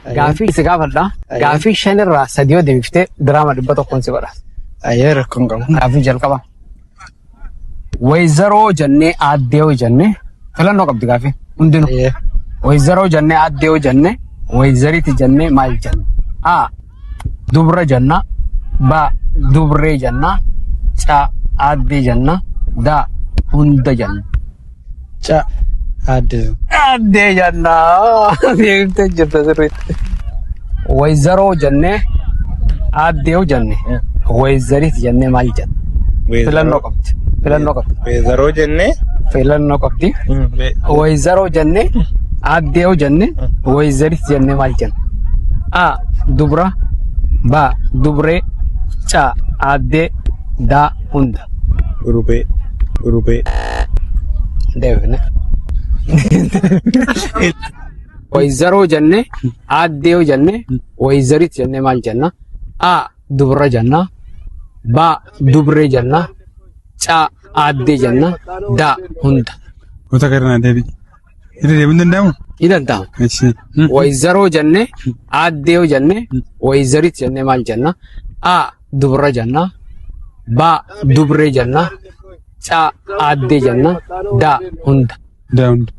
Gaafii si gaafadha. Gaafii shanirraa sadii yoo deebiftee diraama dhibba tokkoon si badhaasa. Ayyee rakkoon qabu. Gaafii jalqaba. Wayzaroo jennee aaddee jennee filannoo qabdi gaafii hundinuu. Wayzaroo jennee aaddee jennee wayzariiti jennee maal jenna? A. Dubra jenna. B. Dubree jenna. C. Aaddee jenna. D. Hunda jenna. C. Aaddee. Aaddee jenna. Deemtee jirta sirriitti. Wayzaroo jennee aaddee jennee wayzariiti jennee maal jenna? Filannoo qabdi. Filannoo qabdi. Wayzaroo jennee filannoo qabdi. Wayzaroo jennee aaddee jennee wayzariiti jennee maal jenna? A. Dubra. B. Dubree. C. Aaddee. D. Hunda. Urubee. Urubee. Deebine. Wayzaroo jennee aaddee jennee wayzariiti jennee maal jenna? A. Dubra jenna. B. Dubree jenna. C. Aaddee jenna. D. Hunda. Goota garnaa deebi. Ida deebiin danda'amu? Idanda'amu. Wayzaroo jennee aaddee jennee wayzariiti jennee maal jenna? A. Dubra jenna. B. Dubree jenna. C. Aaddee jenna. D. Hunda. Da hunda.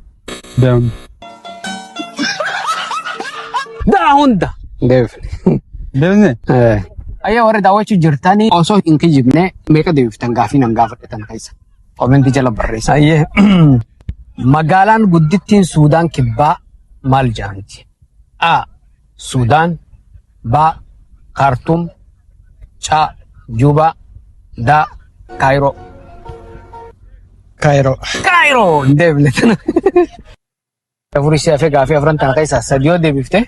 Da hunda. D. Hunda. Deebine? Ayyaa warri daawwachuu jirtanii osoo hin kijibne meeqa deebiftan gaafii nan gaafadhatan keessa. Komentii jala barreessa. Ayyee. Magaalaan guddittiin Suudaan kibbaa maal jedhamti? A. Suudaan. B. Kaartuum. C. Juba. D. Kaayiroo. Kaayiroo. Kaayiroo. Hin deebine tana. Afurii ishee hafee gaafii afran tana keessaa sadii yoo deebifte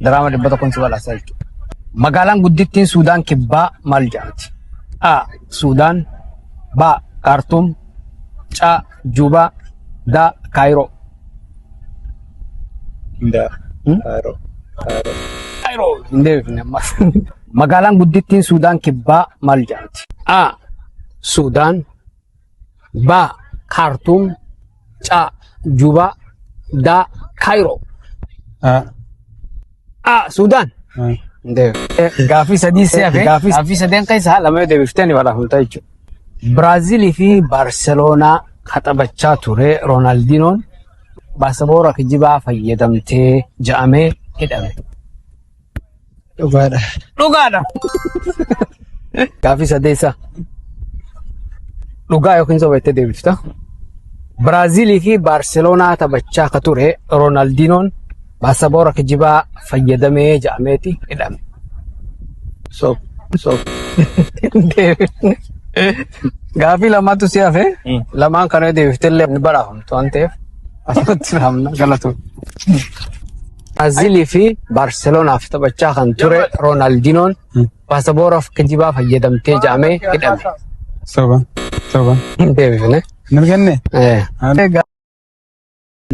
diraama dhibba tokkoon si badhaasa jechuudha. Magaalaan guddittiin Suudaan kibbaa maal jedhamti? A. Suudaan. B. Kaartuum. C. Juba. D. Kaayiroo. Kaayiroo. Kaayiroo. Hin deebifne ammas. Magaalaan guddittiin Suudaan kibbaa maal jedhamti? A. Suudaan. B. Kaartuum. C. Juba. D. Kaayiroo. A. Suudaan. Gaafii sadii si hafe. Gaafii sadeen keessaa lama yoo deebiftee ni badhaafamta jechuudha. Biraazilii fi Baarseloonaa katabachaa ture Roonaaldinoon baasaboora kijibaa fayyadamtee ja'amee hidhame. Dhugaadha. Dhugaadha. Gaafii sadeessa. Dhugaa yookiin sobeettee deebifta. Biraazilii fi Baarseloonaa taphachaa ka ture Roonaaldinoon baasaboora kijibaa fayyadamee ja'ameeti hidhame. Sob. Gaafii lamaatu si hafe. Lamaan kana deebiftellee ni badhaafamtu waan ta'eef asumatti raamna galatu. Biraazilii fi Baarseloonaaf taphachaa kan ture Roonaaldinoon baasaboora kijibaa fayyadamtee ja'amee hidhame. Soba. Deebifne. Nalganne?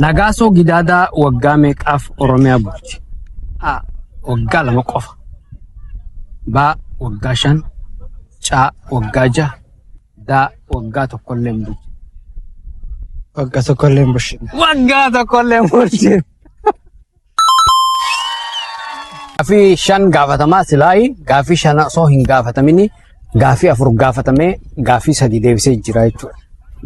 Nagaasoo Gidaadaa waggaa meeqaaf Oromiyaa bulche? A. Waggaa 2 qofa. B. Waggaa 5. C. Waggaa 6. D. Waggaa 1 hin bulche. Waggaa 1 hin bulchine. Waggaa 1 hin bulchine. Gaafii 5 gaafatamaa silaayi gaafii 5 osoo hin gaafatamini gaafii 4 gaafatamee gaafii 3 deebisee jira jechuudha.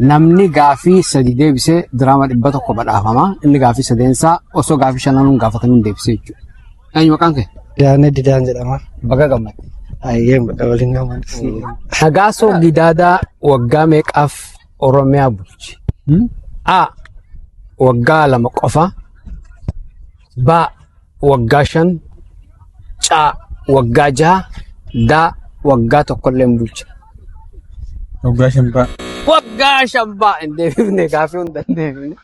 Namni gaafii 3 deebisee diraama 100 badhaafama. Inni gaafii 3 osoo gaafii 5 hin gaafatamin deebisee jechuudha. Eenyu maqaan kee? Daanee Didaan jedhama. Baga gammadde. Ayyee waliin gammadde. Nagaasoo Gidaadaa waggaa meeqaaf Oromiyaa bulche? A. Waggaa 2 qofa. B. Waggaa 5. C. Waggaa 6. D. Waggaa 1 hin bulche. Waggaa 5. Waggaa 5 hin deebifne gaafii hunda hin deebifne.